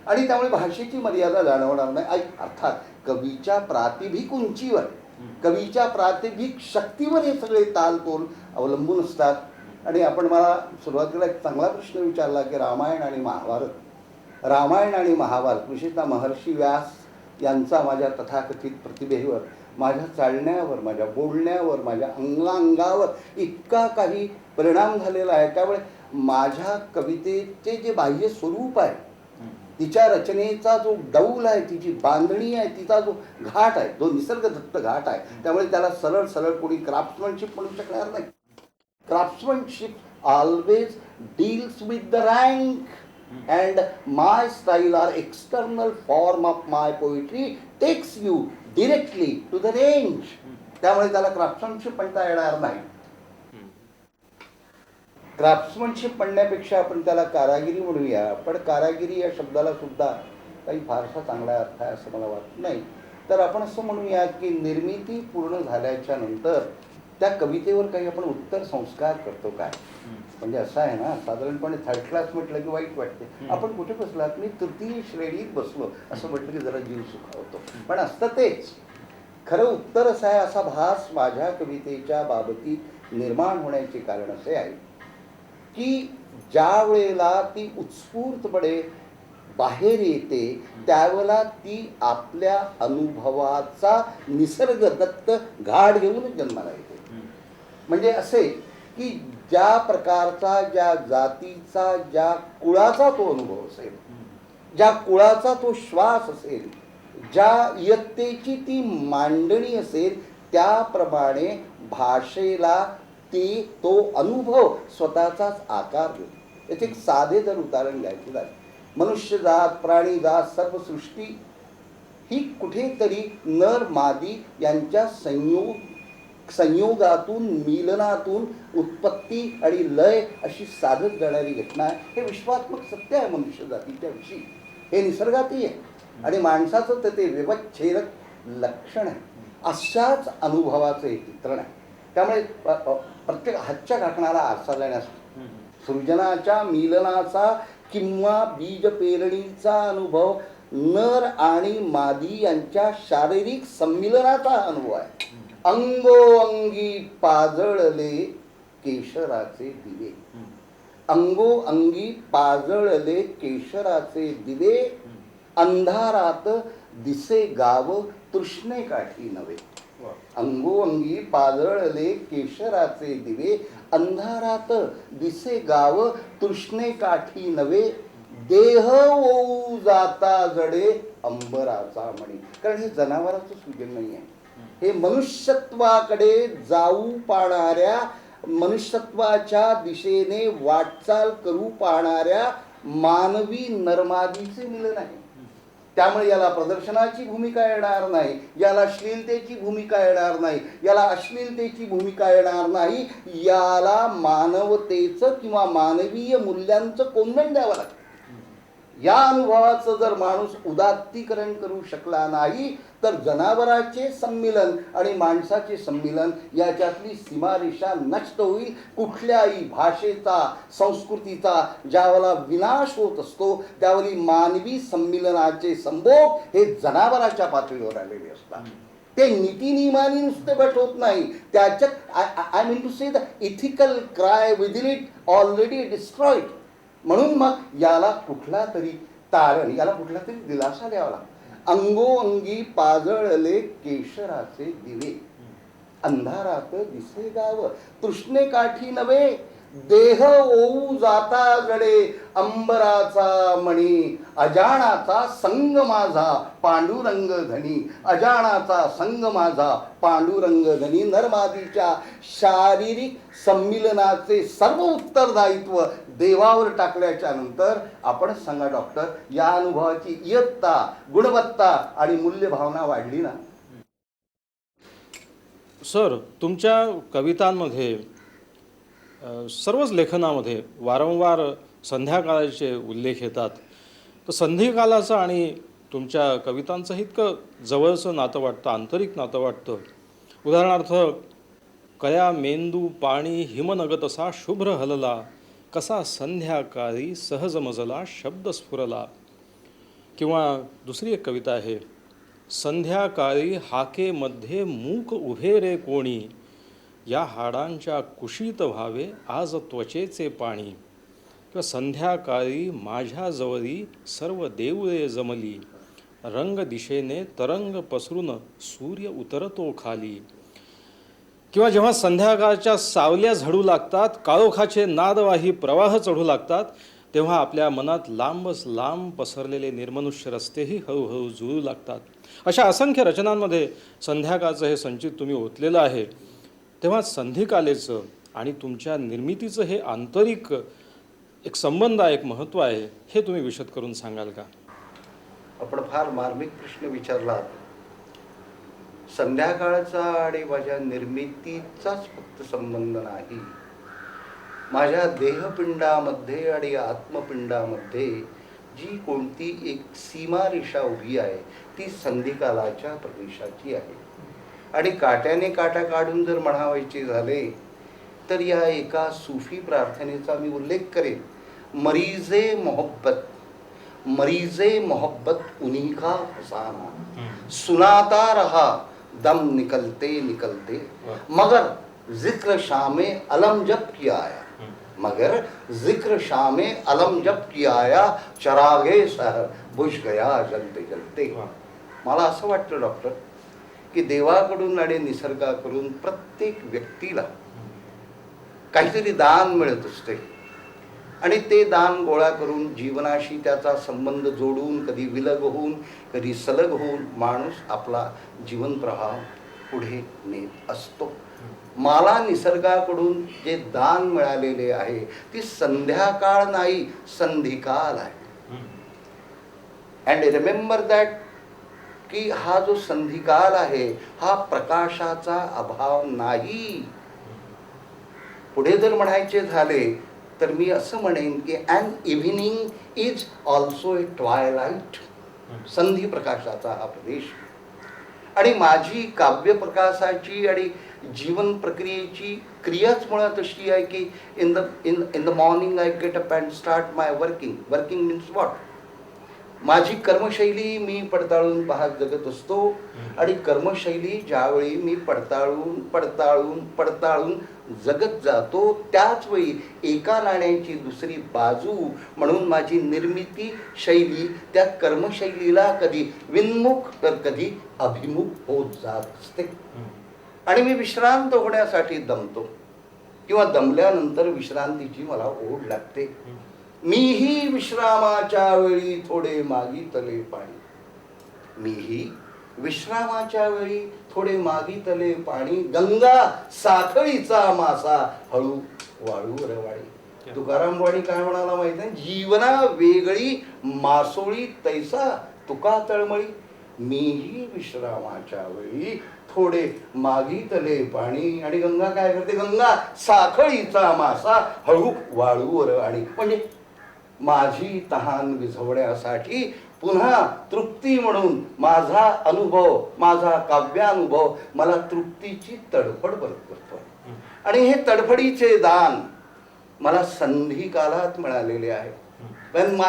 आणि त्यामुळे भाषेची मर्यादा जाणवणार नाही. अर्थात कवीच्या प्रातिभिक उंचीवर, कवीच्या प्रातिभिक शक्तीवर हे सगळे तालतोल अवलंबून असतात. आणि आपण मला सुरुवातीला एक चांगला प्रश्न विचारला की रामायण आणि महाभारत विशेषतः महर्षी व्यास यांचा माझ्या तथाकथित प्रतिभेवर, माझ्या चालण्यावर, माझ्या बोलण्यावर, माझ्या अंगावर इतका काही परिणाम झालेला आहे. त्यामुळे माझ्या कवितेचे जे बाह्य स्वरूप आहे, तिच्या रचनेचा जो डौल आहे, तिची बांधणी आहे, तिचा जो घाट आहे, जो निसर्गदत्त घाट आहे, त्यामुळे त्याला सरळ सरळ कोणी क्राफ्ट्समॅनशिप म्हणू शकणार नाही. Craftsmanship always deals with the rank and my style or external form of my poetry takes you directly to the range. त्यामुळे त्याला क्राफ्ट्समॅनशिप म्हणता येणार नाही. क्राफ्ट्समॅनशिप म्हणण्यापेक्षा आपण त्याला कारागिरी म्हणूया, पण कारागिरी या शब्दाला सुद्धा काही फारसा चांगला अर्थ आहे असं मला वाटत नाही. तर आपण असं म्हणूया की निर्मिती पूर्ण झाल्याच्या नंतर त्या कवितेवर काही आपण उत्तर संस्कार करतो काय. म्हणजे असं आहे ना, साधारणपणे थर्ड क्लास म्हटलं की वाईट वाटते. आपण कुठे बसलात, मी तृतीय श्रेणीत बसलो असं म्हटलं की जरा जीव सुखावतो, पण असतं तेच खरं उत्तर असं आहे. असा भास माझ्या कवितेच्या बाबतीत निर्माण होण्याचे कारण असे आहे की ज्या वेळेला ती उत्स्फूर्तपणे बाहेर येते त्यावेळेला ती आपल्या अनुभवाचा निसर्गदत्त घाट घेऊन जन्माला येते. म्हणजे असे की ज्या प्रकारचा, ज्या जातीचा, ज्या कुळाचा तो अनुभव असेल, ज्या कुळाचा तो श्वास असेल, ज्या इयत्तेची ती मांडणी असेल, त्याप्रमाणे भाषेला तो अनुभव स्वतःचाच आकार देतो. याचे एक साधे जर उदाहरण घ्यायचे झाले, मनुष्यजात, प्राणीजात, सर्व सृष्टी ही कुठेतरी नर मादी यांच्या संयोगातून, मिलनातून उत्पत्ती आणि लय अशी साधत जाणारी घटना आहे. हे विश्वात्मक सत्य आहे मनुष्य जातीच्या विषयी, हे निसर्गातही आहे आणि माणसाचं तर ते व्यवच्छेदक लक्षण आहे. अशाच अनुभवाचं हे चित्रण आहे. त्यामुळे प्रत्येक हातच्या घाकणाला आरसा देण्यास, सृजनाच्या मिलनाचा किंवा बीज पेरणीचा अनुभव नर आणि मादी यांच्या शारीरिक संमिलनाचा अनुभव आहे. अंगोअंगी पाजळले केशराचे दिवे, अंगोअंगी पाजळले केशराचे दिवे, अंधारात दिसे गाव तृष्णेकाठी नव्हे. अंगोअंगी पाजळले केशराचे दिवे, अंधारात दिसे गाव तृष्णेकाठी नव्हे, देह ओऊ जाता जडे अंबराचा मणी. कारण हे जनावराचं सूजन नाही आहे, हे मनुष्यत्वाकडे जाऊ पाहणाऱ्या, मनुष्यत्वाच्या दिशेने वाटचाल करू पाहणाऱ्या मानवी नरमादीचे मिलन आहे. त्यामुळे याला प्रदर्शनाची भूमिका येणार नाही, याला श्लीलतेची भूमिका येणार नाही, याला अश्लीलतेची भूमिका येणार नाही, याला मानवतेचं किंवा मानवीय मूल्यांचं कोंदण द्यावं लागतं. या अनुभवाचं जर माणूस उदात्तीकरण करू शकला नाही तर जनावराचे संमिलन आणि माणसाचे संमिलन याच्यातली सीमारेषा नष्ट होईल. कुठल्याही भाषेचा, संस्कृतीचा ज्यावेळेला विनाश होत असतो त्यावेळी मानवी संमिलनाचे संभोग हे जनावराच्या पातळीवर आलेले असतात. ते नीतिनियमाने नुसते बट होत नाही, त्याच्यात I mean to say the ethical cry within it already destroyed. म्हणून मग याला कुठला तरी तारण, याला कुठला तरी दिलासा द्यावा लागतो. अंगोअंगी पाजळले केशराचे दिवे. अंधारात दिसे गाव तृष्णेकाठी नवे. देह ओऊ जाता जडे अंबराचा मणी. अजाणाचा संग माझा पांडुरंग धनी. अजाणाचा संग माझा पांडुरंग धनी. नरमादीच्या शारीरिक संमिलनाचे सर्व उत्तरदायित्व देवावर टाकल्याच्या नंतर आपण सांगा डॉक्टर, या अनुभवाची इयत्ता, गुणवत्ता आणि मूल्यभावना वाढली ना? सर, तुमच्या कवितांमध्ये सर्वच लेखनामध्ये वारंवार संध्याकाळाचे उल्लेख येतात. तर संधिकालाचं आणि तुमच्या कवितांचं इतकं जवळचं नातं वाटतं, आंतरिक नातं वाटतं. उदाहरणार्थ, कया मेंदू पाणी हिमनग तसा शुभ्र हलला. कसा संध्याकाळी सहज मजला शब्द स्फुरला. किंवा दुसरी एक कविता आहे, संध्याकाळी हाकेमध्ये मूक उभे रे कोणी. या हाडांच्या कुशीत व्हावे आज त्वचेचे पाणी. किंवा संध्याकाळी माझ्या जवळी सर्व देवळे जमली. रंग दिशेने तरंग पसरून सूर्य उतरतो खाली. किंवा जेव्हा संध्याकाळच्या सावल्या झडू लागतात, काळोखाचे नादवाही प्रवाह चढू लागतात, तेव्हा आपल्या मनात लांबच लांब पसरलेले निर्मनुष्य रस्तेही हळूहळू जुळू लागतात. अशा असंख्य रचनांमध्ये संध्याकाळचं हे संचित तुम्ही ओतलेलं आहे. तेव्हा संधिकालेचं आणि तुमच्या निर्मितीचं हे आंतरिक एक संबंध आहे, एक महत्त्व आहे, हे तुम्ही विशद करून सांगाल का? आपण फार मार्मिक प्रश्न विचारलात. संध्याकाळचा आणि माझ्या निर्मितीचाच फक्त संबंध नाही. माझ्या देहपिंडामध्ये आणि आत्मपिंडामध्ये जी कोणती एक सीमारेषा उभी आहे ती संधिकालाच्या प्रदेशाची आहे. आणि काट्याने काटा काढून जर म्हणावायचे झाले तर या एका सूफी प्रार्थनेचा मी उल्लेख करेन. मरीजे मोहब्बत उन्हीं का फसाना. सुनाता रहा दम निकलते निकलते. मगर जिक्र शामे अलम जब किया आया. मगर जिक्र शामे अलम जब किया आया. चरागे शहर बुझ गया जलते जलते. मला असं वाटतं डॉक्टर की देवाकडून आणि निसर्गाकडून प्रत्येक व्यक्तीला काहीतरी दान मिळत असते. आणि ते दान गोळा करून जीवनाशी त्याचा संबंध जोडून, कधी विलग होऊन कधी सलग होऊन माणूस आपला जीवन प्रवाह पुढे नेत असतो. मला निसर्गाकडून जे दान मिळालेले आहे ती संध्याकाळ नाही, संधिकाल आहे. अँड रिमेंबर दॅट की हा जो संधिकाल आहे हा प्रकाशाचा अभाव नाही. पुढे जर म्हणायचे झाले तर मी असं म्हणेन की अन इव्हिनिंग इज ऑल्सो ए ट्वायलाइट. संधी प्रकाशाचा हा प्रदेश. आणि माझी काव्यप्रकाशाची आणि जीवन प्रक्रियेची क्रियाच मुळात अशी आहे की in the morning I get up and start my working means what. माझी कर्मशैली मी पडताळून पाहत जगत असतो. आणि कर्मशैली ज्यावेळी मी पडताळून पडताळून पडताळून जगत जातो त्याच वेळी एका नाण्याची दुसरी बाजू म्हणून माझी निर्मिती शैली त्या कर्मशैलीला कधी विन्मुख तर कधी अभिमुख होत जात असते. आणि मी विश्रांत होण्यासाठी दमतो किंवा दमल्यानंतर विश्रांतीची मला ओढ लागते. मीही विश्रामाच्या वेळी थोडे मागितले पाणी. मीही विश्रामाच्या वेळी थोडे मागितले पाणी. गंगा साखळीचा मासा हळू वाळू रवाळी. तुकाराम वाणी काय म्हणाला माहित नाही, जीवना वेगळी मासोळी तैसा तुका तळमळी. मीही विश्रामाच्या वेळी थोडे मागितले पाणी. आणि गंगा काय करते, गंगा साखळीचा मासा हळू वाळू रवाळी. म्हणजे माझी तहान विझवण्यासाठी पुन्हा तृप्ती म्हणून माझा अनुभव, माझा काव्यानुभव मला तृप्तीची तडफड करतो. आणि हे तडफडीचे दान मला संधिकालात मिळालेले आहे. when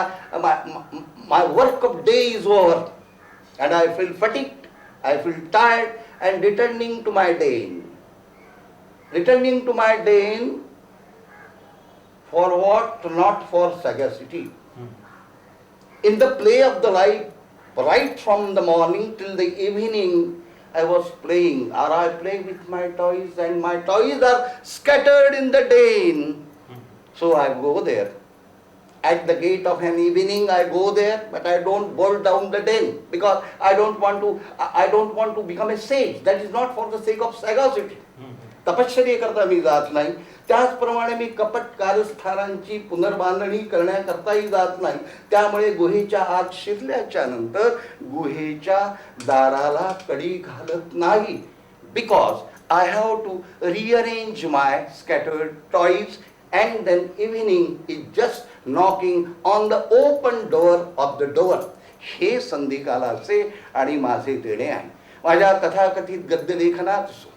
my work of day is over and I feel fatigued, I feel tired and returning to my den for what? Not for sagacity. In the play of the life Right from the morning till the evening, I was playing, or I play with my toys, and my toys are scattered in the drain. So I go there. At the gate of an evening, I go there, but I don't bolt down the den because I don't want to become a sage. That is not for the sake of sagacity. तपश्चर्येकरता मी जात नाही. त्याचप्रमाणे मी कपट कारस्थानांची पुनर्बांधणी करण्याकरताही जात नाही. त्यामुळे गुहेच्या आत शिरल्याच्या नंतर गुहेच्या दाराला कडी घालत नाही. Because I have to rearrange my scattered toys and then evening is just knocking on the open door of the door. हे संधिकालाचे आणि माझे देणे आहे. माझ्या तथाकथित गद्यलेखनात असो,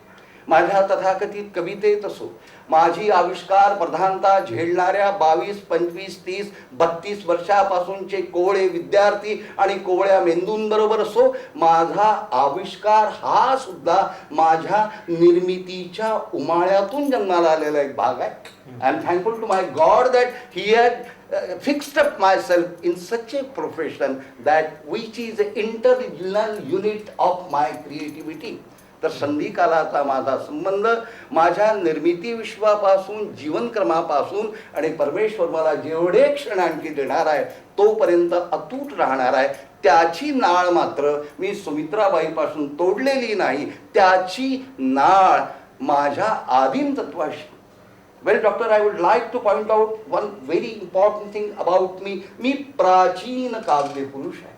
माझ्या तथाकथित कवितेत असो, माझी आविष्कार प्रधानता झेलणाऱ्या 22, 25, 30, 32 वर्षापासूनचे कोवळे विद्यार्थी आणि कोवळ्या मेंदूंबरोबर असो, माझा आविष्कार हा सुद्धा माझ्या निर्मितीच्या उमाळ्यातून जन्माला आलेला एक भाग आहे. I am thankful to my God that he had fixed up myself in such a profession that which is an internal unit of my creativity. तर संधिकालाचा माझा संबंध माझ्या निर्मिती विश्वापासून, जीवनक्रमापासून आणि परमेश्वर मला जेवढे क्षण आणखी देणार आहे तोपर्यंत अतूट राहणार आहे. त्याची नाळ मात्र मी सुमित्राबाईपासून तोडलेली नाही. त्याची नाळ माझ्या आदिम तत्वाशी. Well, doctor, I would like to point out one very important thing about me. मी प्राचीन काव्य पुरुष आहे.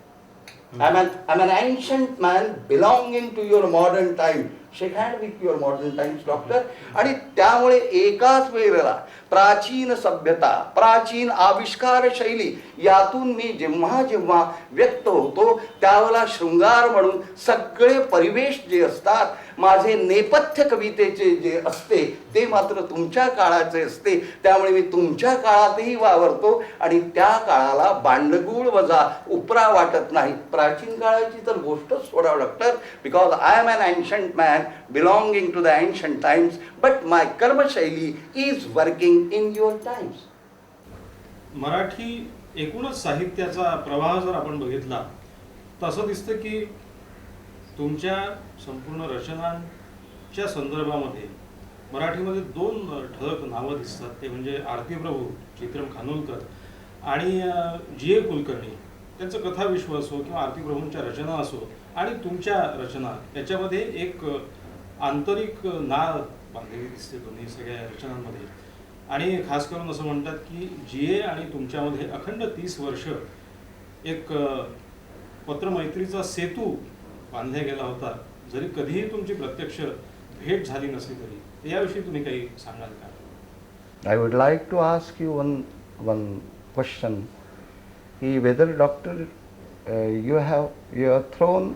I'm an ancient man belonging to your modern time. Shake hand with your modern times, doctor. आणि त्यामुळे एकाच वेळेला प्राचीन सभ्यता, प्राचीन आविष्कार शैली यातून मी जेव्हा जेव्हा व्यक्त होतो त्यावेळेला शृंगार म्हणून सगळे परिवेश जे असतात, माझे नेपथ्य कवितेचे जे असते ते मात्र तुमच्या काळाचे असते. त्यामुळे मी तुमच्या काळातही वावरतो आणि त्या काळाला बांडगुळ वजा उपरा वाटत नाही. प्राचीन काळाची तर गोष्टच सोडावं doctor, because I am an ancient man belonging to the ancient times, but my karma shaili is working in your times. Marathi एकूणच साहित्याचा प्रवाह जर आपण बघितला तर असं दिसतं की तुमच्या संपूर्ण रचनांच्या संदर्भामध्ये मराठीमध्ये 2 ठळक नावं दिसतात. ते म्हणजे आरती प्रभू, चित्रम खानोलकर आणि जी ए कुलकर्णी. त्यांचं कथाविश्व असो किंवा आरती प्रभूंच्या रचना असो आणि तुमच्या रचना याच्यामध्ये एक आंतरिक नाळ बांधलेली दिसते दोन्ही सगळ्या रचनांमध्ये. आणि खास करून असं म्हणतात की जी ए आणि तुमच्यामध्ये अखंड 30 वर्ष एक पत्रमैत्रीचा सेतू बांधला गेला होता, जरी कधीही तुमची प्रत्यक्ष भेट झाली नसली तरी. याविषयी तुम्ही काही सांगाल का? I would like to ask you one question. Whether doctor you have thrown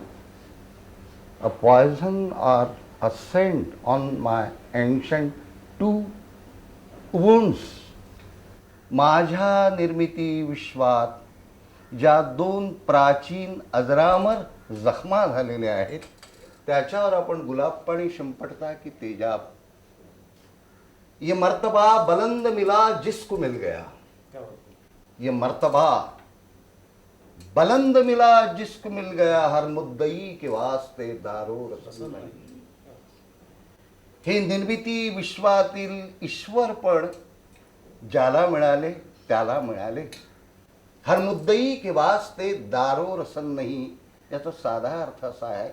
a poison or a scent on my ancient 2 wounds. माझ्या निर्मिती विश्वात ज्या 2 प्राचीन अजरामर जखमा झालेल्या आहेत त्याच्यावर आपण गुलाब पाणी शिंपडता की तेजाब. ये मर्तबा बुलंद मिला जिसको मिल गया. ये मर्तबा बुलंद मिला जिसको मिल गया, हर मुद्दई के वास्ते दारो रसन नहीं. हे निर्मिती विश्वातील ईश्वरपण ज्याला मिळाले त्याला मिळाले. हर मुद्दई के वास्ते दारो रसन नहीं. याचा साधा अर्थ असा आहे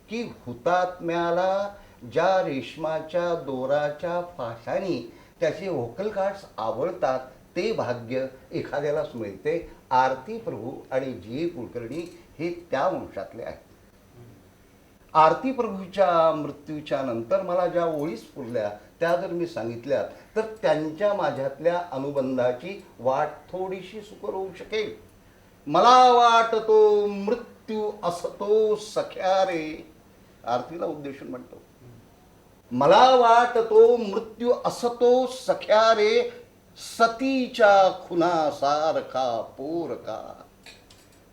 की हुतात्म्याला ज्या रेशमाच्या दोराच्या फाशानी त्याचे व्होकल कार्ड्स आवडतात ते भाग्य एखाद्यालाच मिळते. आरती प्रभू आणि जी ए कुलकर्णी हे त्या वंशातले आहेत. आरती प्रभूच्या मृत्यूच्या नंतर मला ज्या ओळी स्फुरल्या त्या जर मी सांगितल्या तर त्यांच्या माझ्यातल्या अनुबंधाची वाट थोडीशी सुकर होऊ शकेल. मला वाटतो मृत्यू असतो सख्या रे, आरतीला उद्देशून म्हणतो. मला वाटतो मृत्यू असतो सख्या रे, सतीच्या खुनासारखा पोरका.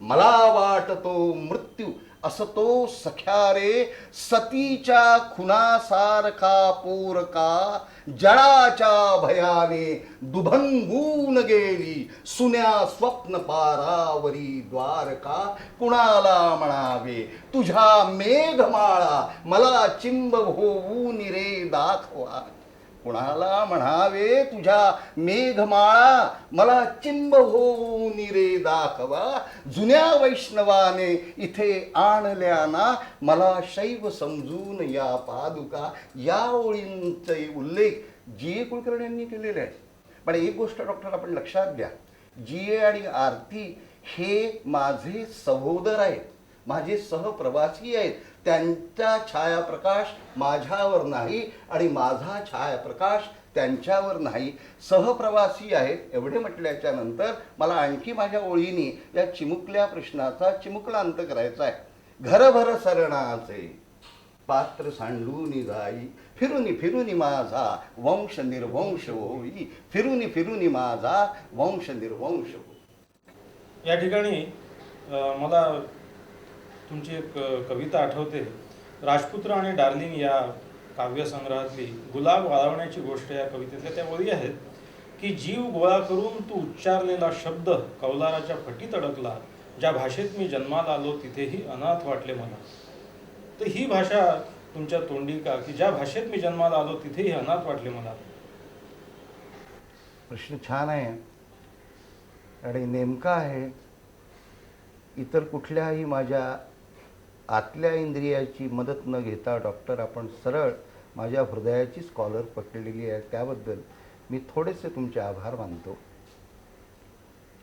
मला वाटतो मृत्यू असतो सख्या रे सतीच्या खुनासारखा पोरका जळाच्या भयाने दुभंगून गेली सुन्या स्वप्न पारावरी द्वारका कुणाला म्हणावे तुझ्या मेघमाळा मला चिंब होऊन रे दाखवा कुणाला म्हणावे तुझ्या मेघमाळा मला चिंब होऊन रे दाखवा जुन्या वैष्णवाने इथे आणल्या ना मला शैव समजून या पादुका या ओळींचे उल्लेख जी कुलकर्णी यांनी केलेले आहे. पण एक गोष्ट डॉक्टर आपण लक्षात घ्या, जी आणि आरती हे माझे सहोदर आहेत, माझे सहप्रवासी आहेत. त्यांचा छायाप्रकाश माझ्यावर नाही आणि माझा छायाप्रकाश त्यांच्यावर नाही. सहप्रवासी आहेत एवढे म्हटल्याच्या नंतर मला आणखी माझ्या ओळीने या चिमुकल्या प्रश्नाचा चिमुकला अंत करायचा आहे. घरभर सरणाचे पात्र सांडून जाई फिरुनी फिरुनी माझा वंश निर्वंश होई फिरुनी फिरुनी माझा वंश निर्वंश होई. या ठिकाणी मला तुमची एक कविता आठवते. राजपुत्र आणि डार्लिंग या काव्यसंग्रहातली गुलाब वाळवण्याची गोष्ट या कवितेतल्या त्या ओळी आहेत की जीव गोळा करून तू उच्चारलेला शब्द कौलाराच्या फटीत अडकला ज्या भाषेत मी जन्माला आलो तिथेही अनाथ वाटले मला. तर ही भाषा तुमच्या तोंडी का की ज्या भाषेत मी जन्माला आलो तिथेही अनाथ वाटले मला? प्रश्न छान आहे आणि नेमका आहे. इतर कुठल्याही माझ्या आतल्या इंद्रियाची मदत न घेता डॉक्टर आपण सरळ माझ्या हृदयाची स्कॉलर पकडलेली आहे, त्याबद्दल मी थोडेसे तुमचे आभार मानतो.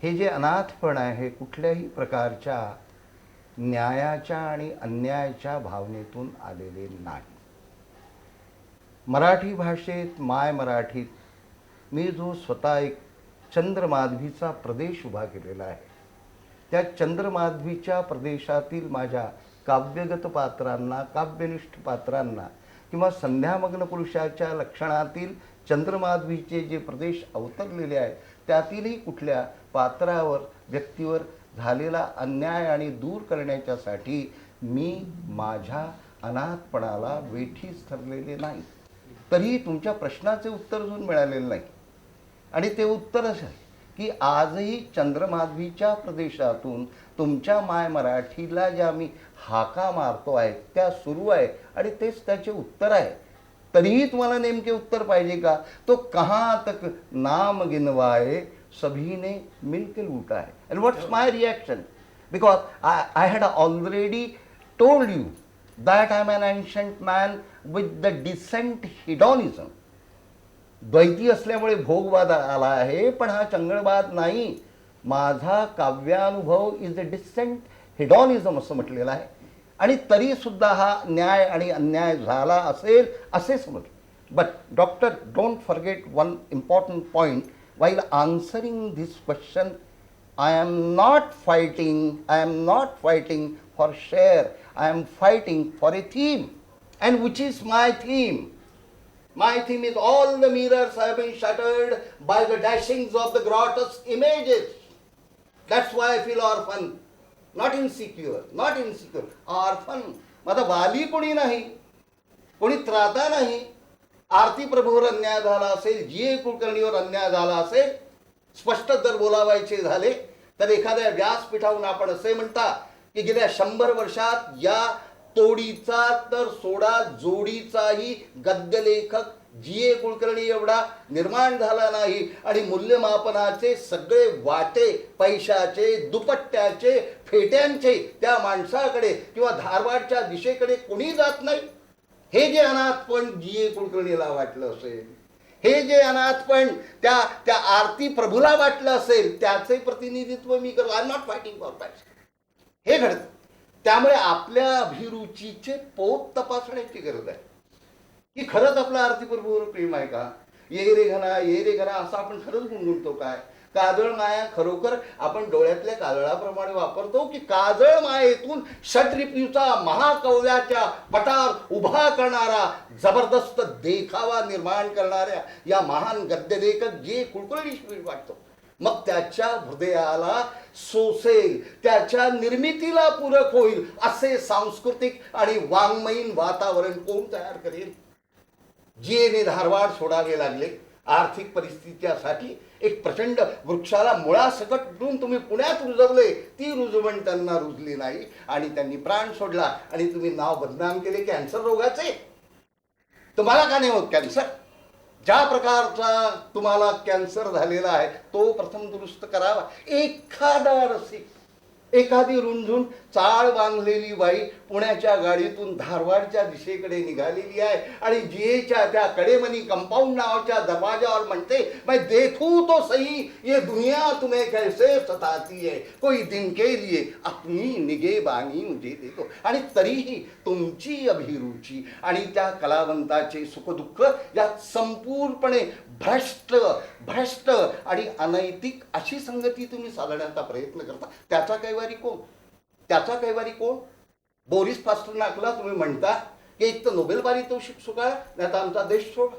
हे जे अनाथपण आहे कुठल्याही प्रकारच्या न्यायाच्या आणि अन्यायाच्या भावनेतून आलेले नाही. मराठी भाषेत माय मराठीत मी जो स्वतः एक चंद्रमाधवीचा प्रदेश उभा केलेला आहे, त्या चंद्रमाधवीच्या प्रदेशातील माझ्या काव्यगत पात्रांना, काव्यनिष्ठ पात्रांना किंवा संध्यामग्न पुरुषाच्या लक्षणातील चंद्रमाधवीचे जे प्रदेश अवतरलेले आहेत त्यातीलही कुठल्या पात्रावर, व्यक्तीवर झालेला अन्याय आणि दूर करण्याच्यासाठी मी माझ्या अनाथपणाला वेठीस ठरलेले नाही. तरीही तुमच्या प्रश्नाचे उत्तर अजून मिळालेलं नाही आणि ते उत्तर असं आहे की आजही चंद्रमाधवीच्या प्रदेशातून तुमच्या माय मराठीला ज्या मी हाका मारतो आहे त्या सुरू आहे आणि तेच त्याचे उत्तर आहे. तरीही तुम्हाला नेमके उत्तर पाहिजे का? तो कहाँ तक नाम गिनवाए सभी ने मिलकर लूटा है. And what's my reaction? Because I had already told you that I'm an ancient man with the decent hedonism. द्वैती असल्यामुळे भोगवाद आला आहे, पण हा चंगळवाद नाही. माझा काव्यानुभव इज अ डिसेंट हेडॉनिझम असं म्हटलेलं आहे आणि तरी सुद्धा हा न्याय आणि अन्याय झाला असेल असे समज. But doctor, don't forget one important point while answering this question. I am not fighting for share. I am fighting for a theme. And which is my theme? My theme is all the mirrors have been shattered by the dashings of the grotesque images. That's why I feel orphan. Not insecure. Orphan. माझा वाली कोणी नाही, कोणी त्राता नाही. आरती प्रभूवर अन्याय झाला असेल, जी कुलकर्णीवर अन्याय झाला असेल, स्पष्ट जर बोलावायचे झाले तर एखाद्या व्यासपीठावरून आपण असे म्हणता की गेल्या 100 वर्षात या तोडीचा तर सोडा जोडीचाही गद्यलेखक जी कुलकर्णी एवढा निर्माण झाला नाही आणि मूल्यमापनाचे सगळे वाटे पैशाचे, दुपट्ट्याचे, फेट्यांचे त्या माणसाकडे किंवा धारवाडच्या दिशेकडे कोणी जात नाही. हे जे अनाथपण जी कुलकर्णीला वाटलं असेल, हे जे अनाथपण त्या आरती प्रभूला वाटलं असेल, त्याचे प्रतिनिधित्व मी करतो. I am not fighting for passion. हे घडतं. त्यामुळे आपल्या अभिरुचीचे पोत तपासण्याची गरज आहे की खरंच आपलं आरती प्रभूवर प्रेम आहे का? ये रे घना असं आपण खरंच गुणगुणतो काय? काजळ माया खरोखर आपण डोळ्यातल्या काजळाप्रमाणे वापरतो की काजळ मायेतून षड्रिपूचा महाकव्याच्या पटार उभा करणारा, जबरदस्त देखावा निर्माण करणाऱ्या या महान गद्यलेखक जे कुलकर्णी वाटतो. मग त्याच्या हृदयाला सोसेल, त्याच्या निर्मितीला पूरक होईल असे सांस्कृतिक आणि वाङ्मयीन वातावरण कोण तयार करेल? जीएने धारवाड सोडावे लागले आर्थिक परिस्थितीसाठी. एक प्रचंड वृक्षाला मुळासकट उचलून तुम्ही पुण्यात रुजवले, ती रुजवण त्यांना रुजली नाही आणि त्यांनी प्राण सोडला आणि तुम्ही नाव बदनाम केले कॅन्सर रोगाचे. तुम्हाला का नाही होत कॅन्सर? ज्या प्रकारचा तुम्हाला कॅन्सर झालेला आहे तो प्रथम दुरुस्त करावा. एखादा रसिक, एखादी रुंझून चाळ बांधलेली बाई पुण्याच्या गाडीतून धारवाडच्या दिशेकडे निघालेली आहे आणि जीएच्या त्या कडेमनी कंपाऊंड नावाच्या दरवाजावर म्हणते, मैं देखूं तो सही ये दुनिया तुम्हें कैसे सताती है, कोई दिन के लिए अपनी निगेबानी मुझे दे दो. आणि तरीही तुमची अभिरुची आणि त्या कलावंताचे सुखदुःख यात संपूर्णपणे भ्रष्ट आणि अनैतिक अशी संगती तुम्ही साधण्याचा प्रयत्न करता. त्याचा कैवारी कोण? त्याचा कैवारी कोण? बोरिस पास्टरनाकला तुम्ही म्हणता की एक तर नोबेल पारितोषिक सुकाळ, नाही तर आमचा देश सोड.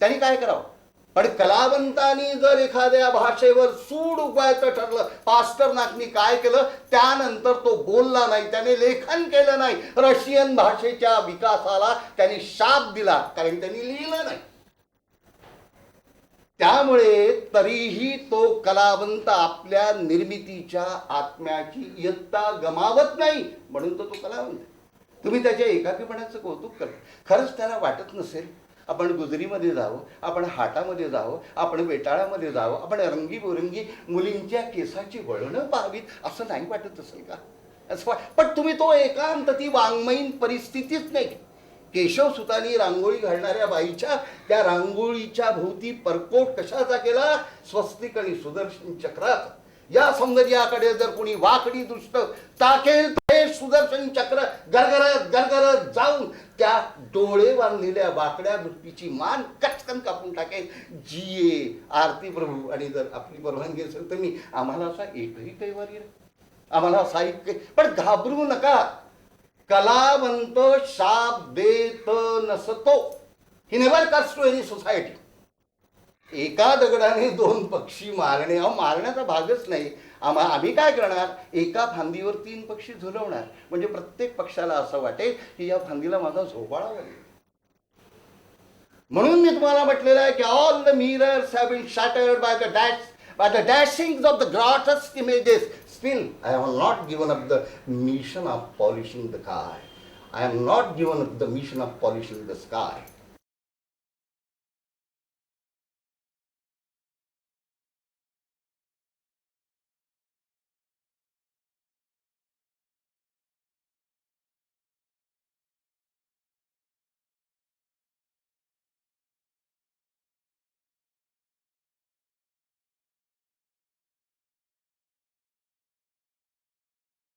त्यांनी काय करावं? पण कलावंतांनी जर एखाद्या भाषेवर सूड उगवायचं ठरलं, पास्टरनाकनी काय केलं? त्यानंतर तो बोलला नाही, त्याने लेखन केलं नाही. रशियन भाषेच्या विकासाला त्यांनी शाप दिला कारण त्यांनी लिहिलं नाही. त्यामुळे तरीही तो कलावंत आपल्या निर्मितीच्या आत्म्याची इयत्ता गमावत नाही, म्हणून तो कलावंत. तुम्ही त्याच्या एकाकीपणाचं कौतुक करा. खरंच त्याला वाटत नसेल आपण गुजरीमध्ये जावं, आपण हाटामध्ये जावं, आपण वेटाळामध्ये जावं, आपण रंगीबेरंगी मुलींच्या केसाची वळणं पाहावीत, असं नाही वाटत असेल का? असं पण तुम्ही तो एकांत, ती वाङ्मयीन परिस्थितीच नाही. केशवसुतांनी रांगोळी घालणाऱ्या बाईच्या त्या रांगोळीच्या भोवती परकोट कशाचा केला? स्वस्तिक आणि सुदर्शन चक्राचा. या सौंदर्याकडे जर कोणी वाकडी दृष्ट टाकेल ते सुदर्शन चक्र गरगरत जाऊन त्या डोळे बांधलेल्या वाकड्या दृष्टीची मान कचकन कापून टाकेल. जीए, आरती प्रभू आणि जर आपली परवानगी असेल तर मी आम्हाला असा एकही कैवारी, आम्हाला साहित्य, पण घाबरू नका. कलावंत शाप देत नसतो. He never comes to any society. एका दगडाने दोन पक्षी मारणे हा मारण्याचा भागच नाही. आम्ही काय करणार? एका फांदीवर 3 पक्षी झुलवणार, म्हणजे प्रत्येक पक्षाला असं वाटेल की या फांदीला माझा झोपाळा लागेल. म्हणून मी तुम्हाला म्हटलेलं आहे की all the mirrors have been shattered by the dashings of the grotesque images. Still, I have not given up the mission of polishing the sky. I am not given up the mission of polishing the sky.